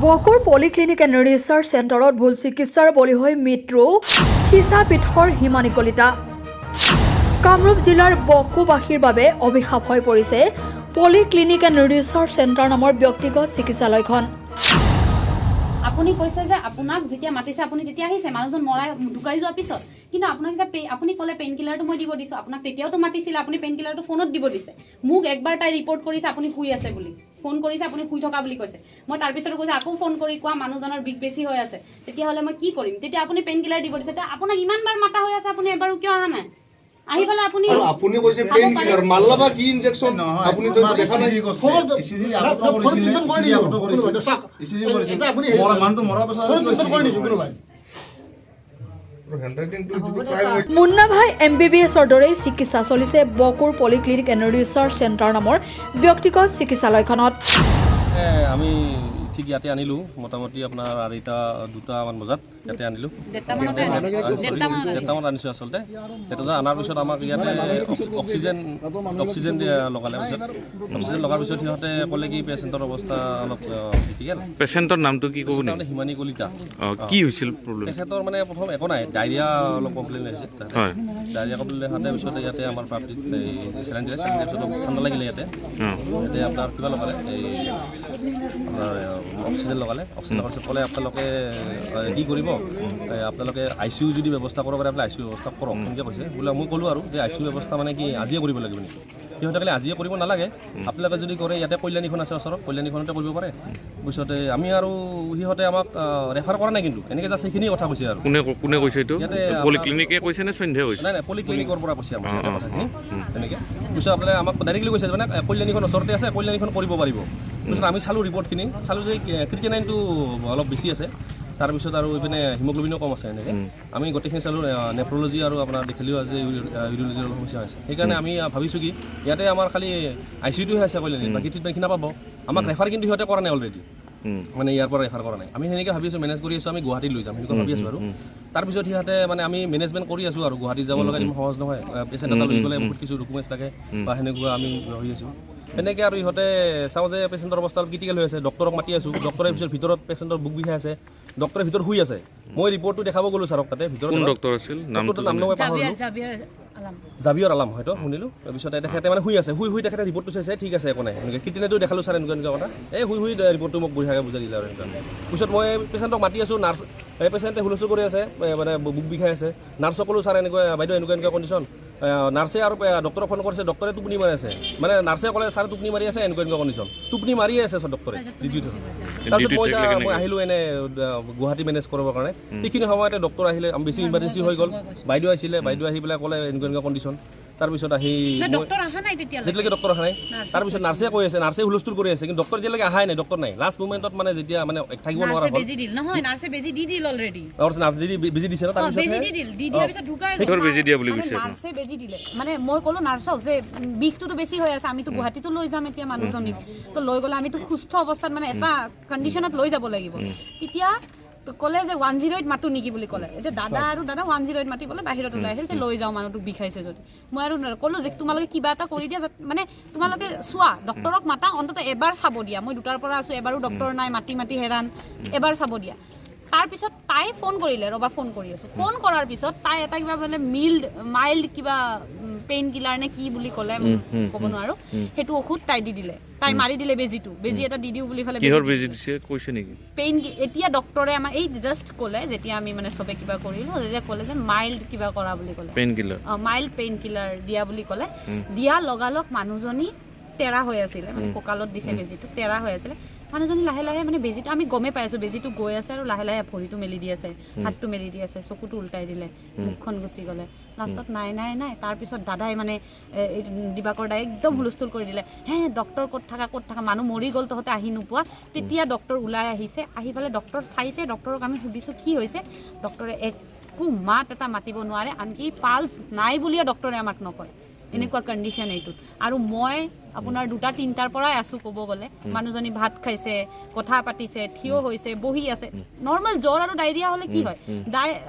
বকুৰ polyclinic and research চেণ্টাৰত ভুল চিকিৎসাৰ বলি হৈ মৃত্যু সীচাপীঠৰ হিমানী কলিতা। কামৰূপ জিলাৰ বকুবাসীৰ বাবে অভিশাপ হৈ পৰিছে পলিক্লিনিক এণ্ড ৰিচাৰ্চ চেণ্টাৰ নামৰ ব্যক্তিগত চিকিৎসালয়খন। আপুনি কৈছে যে আপোনাক যেতিয়া মাতিছে আপুনি তেতিয়া আহিছে মানুহজন মৰাই ঢুকাই যোৱাৰ পিছত, কিন্তু আপোনাক যেতিয়া আপুনি ক'লে পেইন কিলাৰটো মই দিব দিছোঁ, আপোনাক তেতিয়াওতো মাতিছিলে, আপুনি পেইন কিলাৰটো ফোনত দিব দিছে। মোক একবাৰ তাই ৰিপৰ্ট কৰিছে আপুনি শুই আছে বুলি, ফোন কৰিছে আপুনি শুই থকা বুলি কৈছে। মই তাৰপিছতো কৈছে আকৌ ফোন কৰি কোৱা মানুহজনৰ বিষ বেছি হৈ আছে, তেতিয়াহ'লে মই কি কৰিম? তেতিয়া আপুনি পেইন কিলাৰ দিব দিছে। আপোনাক ইমানবাৰ মাতা হৈ আছে, আপুনি এবাৰো কিয় অহা নাই? আহি পেলাই আপুনি আপুনি কৈছে পেইন কিলাৰ মাল্লাবা কি ইনজেকচন আপুনি তো দেখা নাই ইসিজি আগত কৰিছিল ইসিজি আগত কৰিছিল ইসিজি কৰিছিল মৰা মানুহটো মৰাৰ পাছত কৰি নেকি কোনো ভাই মুন্না ভাই MBBSৰ দৰে চিকিৎসা চলিছে বকুৰ পলিক্লিনিক এণ্ড ৰিচাৰ্চ চেণ্টাৰ নামৰ ব্যক্তিগত চিকিৎসালয়খনত। আমি ঠিক ইয়াতে আনিলোঁ মোটামুটি আপোনাৰ দুটামান বজাত ইয়াতে আনিলোঁ, দেৰটামানত আনিছোঁ আচলতে। এটা অনাৰ পিছত আমাক ইয়াতে অক্সিজেন লগালে। অক্সিজেন লগাৰ পিছত সিহঁতে ক'লে কি পেচেণ্টৰ অৱস্থা অলপ ক্ৰিটিকেল। পেচেণ্টৰ নামটো কি ক'ব নেকি? হিমানী কলিতা। কি হৈছিল প্ৰব্লেম? তেখেতৰ মানে প্ৰথম একো নাই, ডায়েৰিয়া অলপ কমপ্লেইন আহিছে। ডায়েৰিয়া কমপ্লেইন দেখাতে পিছতে ইয়াতে আমাৰ পাব্লিক চেলাইন দিলে, চেলাইন দিয়াৰ পিছত ঠাণ্ডা লাগিলে ইয়াতে আপোনাৰ কিবা লগালে, এই আপোনাৰ অক্সিজেন লগালে। অক্সিজেন লগাৰ পিছত ক'লে আপোনালোকে কি কৰিব, আপোনালোকে ICU যদি ব্যৱস্থা কৰিব পাৰে আপোনালোকে ICU ব্যৱস্থা কৰক এনেকৈ কৈছে। বোলে মই ক'লোঁ আৰু যে ICU ব্যৱস্থা মানে কি আজিয়ে কৰিব লাগিব নেকি? সিহঁতে ক'লে আজিয়ে কৰিব নালাগে, আপোনালোকে যদি কৰে ইয়াতে কল্যাণীখন আছে ওচৰত, কল্যাণীখনতে কৰিব পাৰে। পিছতে আমি আৰু সিহঁতে আমাক ৰেফাৰ কৰা নাই, কিন্তু এনেকৈ জাষ্ট সেইখিনি কথা কৈছে আৰু। কোনে কৈছে এইটো? পলিক্লিনিকে কৈছে নে সন্ধিয়া কৈছে? নাই পলিক্লিনিকৰ পৰা কৈছে আমাক কথাখিনি তেনেকৈ। পিছত আপোনালোকে আমাক ডাইৰেক্টলি কৈছে মানে কল্যাণীখন ওচৰতে আছে, কল্যাণীখন কৰিব পাৰিব। পিছত আমি চালোঁ ৰিপৰ্টখিনি, চালোঁ যে ক্ৰিটিনাইনটো অলপ বেছি আছে, তাৰপিছত আৰু এইপিনে হিমোগ্লোবিনো কম আছে। এনেকৈ আমি গোটেইখিনি চালোঁ, নেফ্ৰলজি আৰু আপোনাৰ দেখিলেও আজি ইউৰিঅলজিৰ অলপ সমস্যা হৈছে। সেইকাৰণে আমি ভাবিছোঁ কি ইয়াতে আমাৰ খালি ICUটোহে আছে কল্যাণী, বাকী ট্ৰিটমেণ্টখিনি নাপাব। আমাক ৰেফাৰ কিন্তু সিহঁতে কৰা নাই অলৰেডি, মানে ইয়াৰ পৰা ৰেফাৰ কৰা নাই। আমি সেনেকৈ ভাবি আছোঁ, মেনেজ কৰি আছোঁ, আমি গুৱাহাটীত লৈ যাম সেনেকৈ ভাবি আছোঁ আৰু। তাৰপিছত সিহঁতে মানে আমি মেনেজমেণ্ট কৰি আছোঁ আৰু গুৱাহাটীত যাব লগা ইমান সহজ নহয়, পেচেণ্ট এটা লৈ গ'লে বহুত কিছু ডকুমেণ্টছ থাকে বা সেনেকুৱা আমি হৈ আছোঁ। সেনেকৈ আৰু ইহঁতে চাওঁ যে পেচেণ্টৰ অৱস্থা ক্ৰিটিকেল হৈ আছে, ডক্টৰক মাতি আছোঁ। ডক্টৰে পিছত ভিতৰত পেচেণ্টৰ বুক বিষাই আছে, ডক্টৰে ভিতৰত শুই আছে। মই ৰিপৰ্টটো দেখাব গ'লোঁ ছাৰক তাতে ভিতৰত। কোন ডক্টৰ আছিল? নামটো জাবিয়ৰ আলাম হয়তো শুনিলোঁ। তাৰপিছত তেখেতে মানে শুই আছে, শুই তেখেতে ৰিপৰ্টটো চাইছে, ঠিক আছে একো নাই এনেকৈ। ক্ৰিটিনাইনটো দেখালোঁ ছাৰ এনেকুৱা কথা, শুই ৰিপৰ্টটো মোক বঢ়িয়াকৈ বুজাই দিলে আৰু এনেকুৱা। পিছত মই পেচেণ্টক মাতি আছোঁ, নাৰ্ছ পেচেণ্টে হুলস্থুল কৰি আছে, মানে বুক বিষাই আছে। নাৰ্ছক ক'লোঁ ছাৰ এনেকুৱা বাইদেউ এনেকুৱা কণ্ডিশ্যন। নাৰ্ছে আৰু ডক্টৰক ফোন কৰিছে, ডক্টৰে টোপনি মাৰি আছে, মানে নাৰ্ছে ক'লে ছাৰ টোপনি মাৰি আছে এনেকুৱা কণ্ডিশ্যন, টোপনি মাৰিয়ে আছে ডক্টৰে ডিউটিত। তাৰপিছত মই আহিলোঁ এনে গুৱাহাটী মেনেজ কৰিবৰ কাৰণে। সেইখিনি সময়তে ডক্টৰ আহিলে, বেছি ইমাৰ্জেঞ্চি হৈ গ'ল, বাইদেউ আহিছিলে, বাইদেউ আহি পেলাই ক'লে এনেকুৱা কণ্ডিশ্যন। তাৰপিছত আহি যেতিয়ালৈকে ডক্টৰ অহা নাই, তাৰপিছত নাৰ্ছে কৈ আছে, নাৰ্ছে হুলস্থুল কৰি আছে, কিন্তু ডক্টৰ এতিয়ালৈকে অহাই নাই, ডক্টৰ নাই। লাষ্ট মুমেণ্টত মানে যেতিয়া মানে থাকিব নোৱাৰা হ'ল, বেজি দিছে ন, তাৰপিছত বেজি দিয়া বুলি কৈছে। মানে মই ক'লো নাৰ্ছক যে বিষটোতো বেছি হৈ আছে, আমিতো গুৱাহাটীতো লৈ যাম এতিয়া মানুহজনীক, তো লৈ গ'লে আমিতো সুস্থ অৱস্থাত মানে এটা কণ্ডিশ্যনত লৈ যাব লাগিব। তেতিয়া ক'লে যে 108 মাতো নেকি বুলি ক'লে। যে দাদা 108 মাতি পেলাই বাহিৰত ওলাই আহিল, যে লৈ যাওঁ মানুহটোক বিষাইছে যদি। মই আৰু ক'লো যে তোমালোকে কিবা এটা কৰি দিয়া, মানে তোমালোকে চোৱা, ডক্টৰক মাতা, অন্ততঃ এবাৰ চাব দিয়া। মই 2টাৰ পৰা আছোঁ, এবাৰো ডক্টৰ নাই, মাতি হেৰাণ, এবাৰ চাব দিয়া। তাৰপিছত তাই ফোন কৰিলে, ৰবা ফোন কৰি আছোঁ। ফোন কৰাৰ পিছত তাই এটা কিবা বোলে মাইল্ড কিবা পেইন কিলাৰ নে কি বুলি ক'লে, ক'ব নোৱাৰোঁ, সেইটো ঔষধ তাই দি দিলে, তাই মাৰি দিলে বেজীটো। বেজী এটা দি দিওঁ বুলি ফালে পেইন। এতিয়া ডক্টৰে আমাৰ এই জাষ্ট ক'লে, যেতিয়া আমি মানে চবে কিবা কৰিলোঁ, যেতিয়া ক'লে যে মাইল্ড কিবা কৰা বুলি ক'লে, মাইল্ড পেইন কিলাৰ দিয়া বুলি ক'লে। দিয়া লগালগ মানুহজনী তেৰা হৈ আছিলে, মানে কঁকালত দিছে বেজীটো, তেৰা হৈ আছিলে। মানুহজনী লাহে লাহে মানে বেজীটো আমি গমেই পাই আছোঁ, বেজীটো গৈ আছে আৰু লাহে লাহে ভৰিটো মেলি দি আছে, হাতটো মেলি দি আছে, চকুটো উল্টাই দিলে, মুখখন গুচি গ'লে। লাষ্টত নাই। তাৰপিছত দাদাই মানে দিবাকৰ দাই একদম হুলস্থুল কৰি দিলে, ডক্টৰ ক'ত থাকা, মানুহ মৰি গ'ল, তহঁতে আহি নোপোৱা। তেতিয়া ডক্টৰ ওলাই আহিছে, আহি পেলাই ডক্টৰ চাইছে। ডক্টৰক আমি সুধিছোঁ কি হৈছে, ডক্টৰে একো মাত এটা মাতিব নোৱাৰে, আনকি পালছ নাই বুলিয়ে ডক্টৰে আমাক নকয়। এনেকুৱা কণ্ডিশ্যন এইটোত। আৰু মই আপোনাৰ 2-3টাৰ পৰাই আছোঁ ক'ব গ'লে। মানুহজনী ভাত খাইছে, কথা পাতিছে, থিয় হৈছে, বহি আছে। নৰ্মেল জ্বৰ আৰু ডায়েৰিয়া হ'লে কি হয়,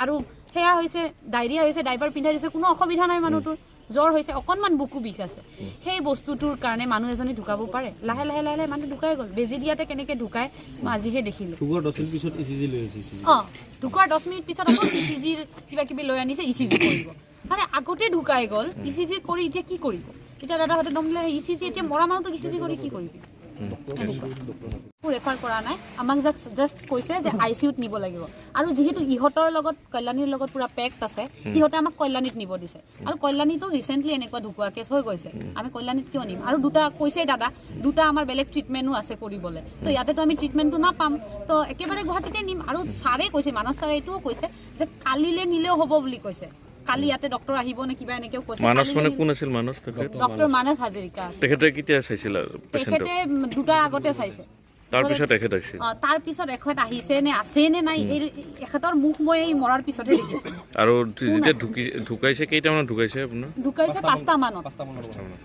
আৰু সেয়া হৈছে ডায়েৰিয়া হৈছে, ডাইপাৰ পিন্ধাই দিছে, কোনো অসুবিধা নাই মানুহটোৰ। জ্বৰ হৈছে অকণমান বুকু বিষ আছে সেই বস্তুটোৰ কাৰণে মানুহ এজনী ঢুকাব পাৰে লাহে লাহে লাহে লাহে মানুহ ঢুকাই গ'ল বেজি দিয়াতে কেনেকৈ ঢুকাই মই আজিহে দেখিলোঁ ঢুকোৱাৰ 10 মিনিট পিছত ECG লৈ আহিছে ঢুকোৱাৰ 10 মিনিট পিছত আকৌ ECGৰ কিবা কিবি লৈ আনিছে ECG কৰিব মানে আগতে ঢুকাই গ'ল ECG কৰি এতিয়া কি কৰিব এতিয়া দাদাহঁতে নমলে ECG এতিয়া মৰা মানুহটোক ECG কৰি কি কৰিবি ৰেফাৰ কৰা নাই আমাক জাষ্ট কৈছে যে ICUত নিব লাগিব আৰু যিহেতু ইহঁতৰ লগত কল্যাণীৰ লগত পুৰা পেক্ট আছে সিহঁতে আমাক কল্যাণীত নিব দিছে আৰু কল্যাণীতো ৰিচেণ্টলি এনেকুৱা ঢুকুৱা কেছ হৈ গৈছে আমি কল্যাণীত কিয় নিম আৰু দুটা কৈছে দাদা দুটা আমাৰ বেলেগ ট্ৰিটমেণ্টো আছে কৰিবলৈ তো ইয়াতেতো আমি ট্ৰিটমেণ্টটো নাপাম তো একেবাৰে গুৱাহাটীতে নিম আৰু ছাৰে কৈছে মানস ছাৰে এইটোও কৈছে যে কালিলৈ নিলেও হ'ব বুলি কৈছে কালি ইয়াতে ডক্টৰ আহিব নে কিবা এনেকেও কৈছে মানস মানে কোন আছিল মানস ডক্টৰ মানস হাজৰিকা তেখেতে কেতিয়া চাইছিল পেচেণ্টক তেখেতে দুটাৰ আগতে চাইছে তাৰপিছত এখেত আহিছিল তাৰপিছত এখেত আহিছে নে আছে নে নাই এখেতৰ মুখ মই এই মৰাৰ পিছতহে দেখিছোঁ আৰু যেতিয়া ঢুকাইছে কেইটামানত ঢুকাইছে আপোনাৰ ঢুকাইছে 5টা মানত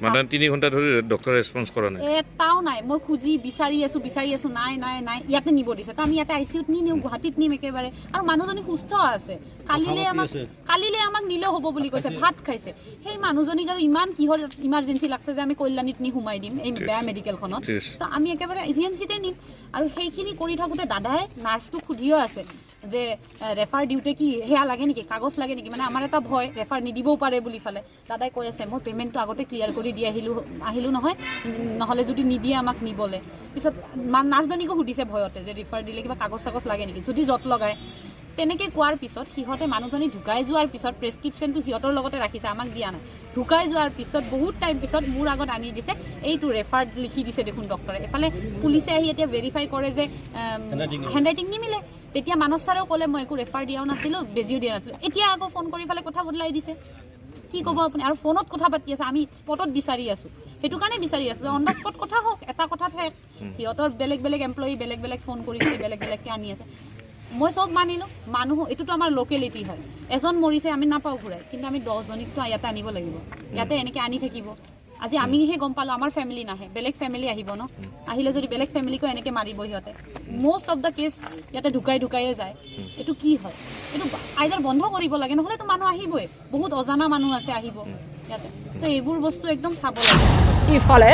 মানে 3 ঘণ্টা ধৰি ডক্টৰ ৰেছপন্স কৰা নাই এটাও নাই মই খুজি বিচাৰি আছো নাই নাই নাই ইয়াতে নিব দিছে তো আমি ইয়াতে ICUত নিওঁ গুৱাহাটীত নিম একেবাৰে আৰু মানুহজনী সুস্থ আছে কালিলে আমাক নিলেও হ'ব বুলি কৈছে ভাত খাইছে সেই মানুহজনীক আৰু ইমান কিহৰ ইমাৰ্জেঞ্চি লাগছে যে আমি কল্যাণীত নি সোমাই দিম এই বেয়া মেডিকেলখনত তো আমি একেবাৰে GMCতে নিম আৰু সেইখিনি কৰি থাকোঁতে দাদাই নাৰ্ছটো সুধিও আছে যে ৰেফাৰ দিওঁতে কি সেয়া লাগে নেকি কাগজ লাগে নেকি মানে আমাৰ এটা ভয় ৰেফাৰ নিদিবও পাৰে বুলি ফালে দাদাই কৈ আছে মই পে'মেণ্টটো আগতে ক্লিয়াৰ কৰি দি আহিলোঁ নহয় নহ'লে যদি নিদিয়ে আমাক নিবলৈ পিছত নাৰ্ছজনীকো সুধিছে ভয়তে যে ৰেফাৰ দিলে কিবা কাগজ চাগজ লাগে নেকি যদি য'ত লগায় তেনেকৈ কোৱাৰ পিছত সিহঁতে মানুহজনী ঢুকাই যোৱাৰ পিছত প্ৰেছক্ৰিপশ্যনটো সিহঁতৰ লগতে ৰাখিছে আমাক দিয়া নাই ঢুকাই যোৱাৰ পিছত বহুত টাইম পিছত মোৰ আগত আনি দিছে এইটো ৰেফাৰ লিখি দিছে দেখোন ডক্টৰে এফালে পুলিচে আহি এতিয়া ভেৰিফাই কৰে যে হেণ্ডৰাইটিং নিমিলে তেতিয়া মানস ছাৰেও ক'লে মই একো ৰেফাৰ দিয়াও নাছিলোঁ বেজিও দিয়া নাছিলোঁ এতিয়া আকৌ ফোন কৰি ফালে কথা বদলাই দিছে কি ক'ব আপুনি আৰু ফোনত কথা পাতি আছে আমি স্পটত বিচাৰি আছোঁ সেইটো কাৰণে বিচাৰি আছোঁ যে অন দ্য স্পট কথা হওক এটা কথা শেষ সিহঁতৰ বেলেগ বেলেগ এমপ্লয়ী বেলেগ বেলেগ ফোন কৰি বেলেগ বেলেগকৈ আনি আছে মই চব মানিলোঁ মানুহ এইটোতো আমাৰ লোকেলিটি হয় এজন মৰিছে আমি নাপাওঁ ঘূৰাই কিন্তু আমি 10জনীকতো ইয়াতে আনিব লাগিব ইয়াতে এনেকৈ আনি থাকিব আজি আমিহে গম পালোঁ আমাৰ ফেমিলি নাহে বেলেগ ফেমিলি আহিব ন আহিলে যদি বেলেগ ফেমিলিকো এনেকৈ মাৰিব সিহঁতে মষ্ট অফ দ্য কেছ ইয়াতে ঢুকাইয়ে যায় এইটো কি হয় এইটো আইদাৰ বন্ধ কৰিব লাগে নহ'লেতো মানুহ আহিবই বহুত অজানা মানুহ আছে আহিব ইয়াতে তো এইবোৰ বস্তু একদম চাব লাগে ইফালে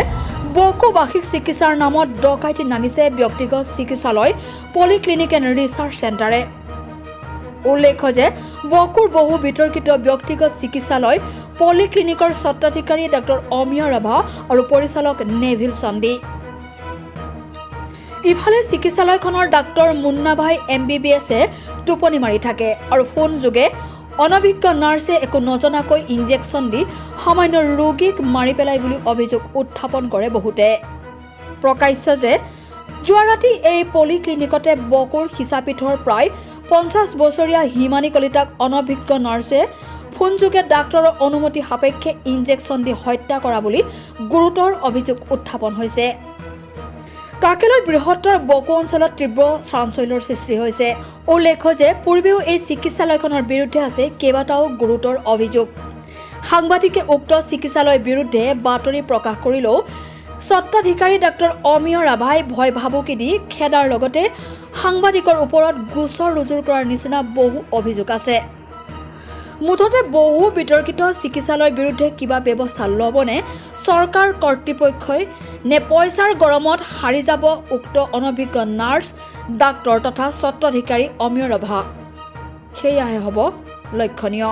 বকোবাসীক চিকিৎসাৰ নামত ডকাইতি নামিছে ব্যক্তিগত চিকিৎসালয় পলিক্লিনিক এণ্ড ৰিচাৰ্চ চেণ্টাৰে উল্লেখ্য যে বকুৰ বহু বিতৰ্কিত ব্যক্তিগত চিকিৎসালয় পলিক্লিনিকৰ স্বত্বাধিকাৰী ডক্টৰ অমিয় ৰাভা আৰু পৰিচালক নেভিল চন্দী ইফালে চিকিৎসালয়খনৰ ডাক্তৰ মুন্নাভাই MBBSে টোপনি মাৰি থাকে আৰু ফোন যোগে অনভিজ্ঞ নাৰ্ছে একো নজনাকৈ ইনজেকশ্যন দি সামান্য ৰোগীক মাৰি পেলাই বুলি অভিযোগ উত্থাপন কৰে বহুতে প্ৰকাশ্য যে যোৱা ৰাতি এই পলিক্লিনিকতে বকুৰ হিচাপীঠৰ প্ৰায় 50 বছৰীয়া হিমানী কলিতাক অনভিজ্ঞ নাৰ্ছে ফোনযোগে ডাক্তৰৰ অনুমতি সাপেক্ষে ইনজেকশ্যন দি হত্যা কৰা বুলি গুৰুতৰ অভিযোগ উত্থাপন হৈছে তাকে লৈ বৃহত্তৰ বকো অঞ্চলত তীব্ৰ চাঞ্চল্যৰ সৃষ্টি হৈছে উল্লেখ্য যে পূৰ্বেও এই চিকিৎসালয়খনৰ বিৰুদ্ধে আছে কেইবাটাও গুৰুতৰ অভিযোগ সাংবাদিকে উক্ত চিকিৎসালয়ৰ বিৰুদ্ধে বাতৰি প্ৰকাশ কৰিলেও স্বত্বাধিকাৰী ডক্টৰ অমিয় ৰাভাই ভয় ভাবুকি দি খেদাৰ লগতে সাংবাদিকৰ ওপৰত গোচৰ ৰুজু কৰাৰ নিচিনা বহু অভিযোগ আছে মুঠতে বহু বিতৰ্কিত চিকিৎসালয়ৰ বিৰুদ্ধে কিবা ব্যৱস্থা ল'বনে চৰকাৰ কৰ্তৃপক্ষই নে পইচাৰ গৰমত হাৰি যাব উক্ত অনভিজ্ঞ নাৰ্ছ ডাক্তৰ তথা স্বত্বাধিকাৰী অমিয় ৰাভা সেয়াহে হ'ব লক্ষণীয়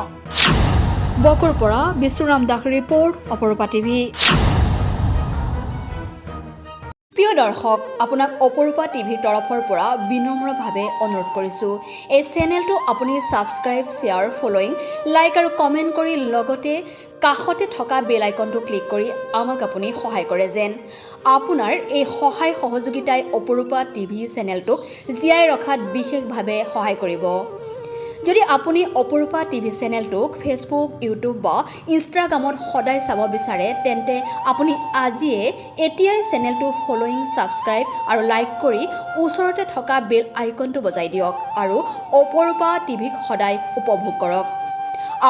বকুৰ পৰা বিষ্ণুৰাম দাস ৰিপৰ্ট অপৰূপা টিভি প্ৰিয় দৰ্শক আপোনাক অপৰূপা টিভিৰ তৰফৰ পৰা বিনম্ৰভাৱে অনুৰোধ কৰিছোঁ এই চেনেলটো আপুনি ছাবস্ক্ৰাইব শ্বেয়াৰ ফলোইং লাইক আৰু কমেণ্ট কৰি লগতে কাষতে থকা বেল আইকনটো ক্লিক কৰি আমাক আপুনি সহায় কৰে যেন আপোনাৰ এই সহায় সহযোগিতাই অপৰূপা টিভি চেনেলটোক জীয়াই ৰখাত বিশেষভাৱে সহায় কৰিব যদি আপুনি অপৰূপা টিভি চেনেলটোক ফেচবুক ইউটিউব বা ইনষ্টাগ্ৰামত সদায় চাব বিচাৰে তেন্তে আপুনি আজিয়ে এতিয়াই চেনেলটো ফলোইং ছাবস্ক্ৰাইব আৰু লাইক কৰি ওচৰতে থকা বেল আইকনটো বজাই দিয়ক আৰু অপৰূপা টিভিক সদায় উপভোগ কৰক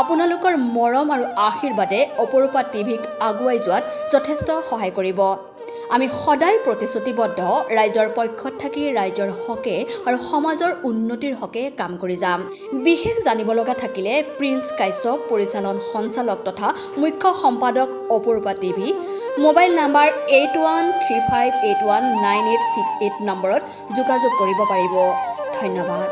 আপোনালোকৰ মৰম আৰু আশীৰ্বাদে অপৰূপা টিভিক আগুৱাই যোৱাত যথেষ্ট সহায় কৰিব আমি সদায় প্ৰতিশ্ৰুতিবদ্ধ ৰাইজৰ পক্ষত থাকি ৰাইজৰ হকে আৰু সমাজৰ উন্নতিৰ হকে কাম কৰি যাম। বিশেষ জানিব লগা থাকিলে প্ৰিন্স কাশ্যপ পৰিচালন সঞ্চালক তথা মুখ্য সম্পাদক অপূৰ্বা টিভি মোবাইল নাম্বাৰ 8135819868 নম্বৰত যোগাযোগ কৰিব পাৰিব। ধন্যবাদ।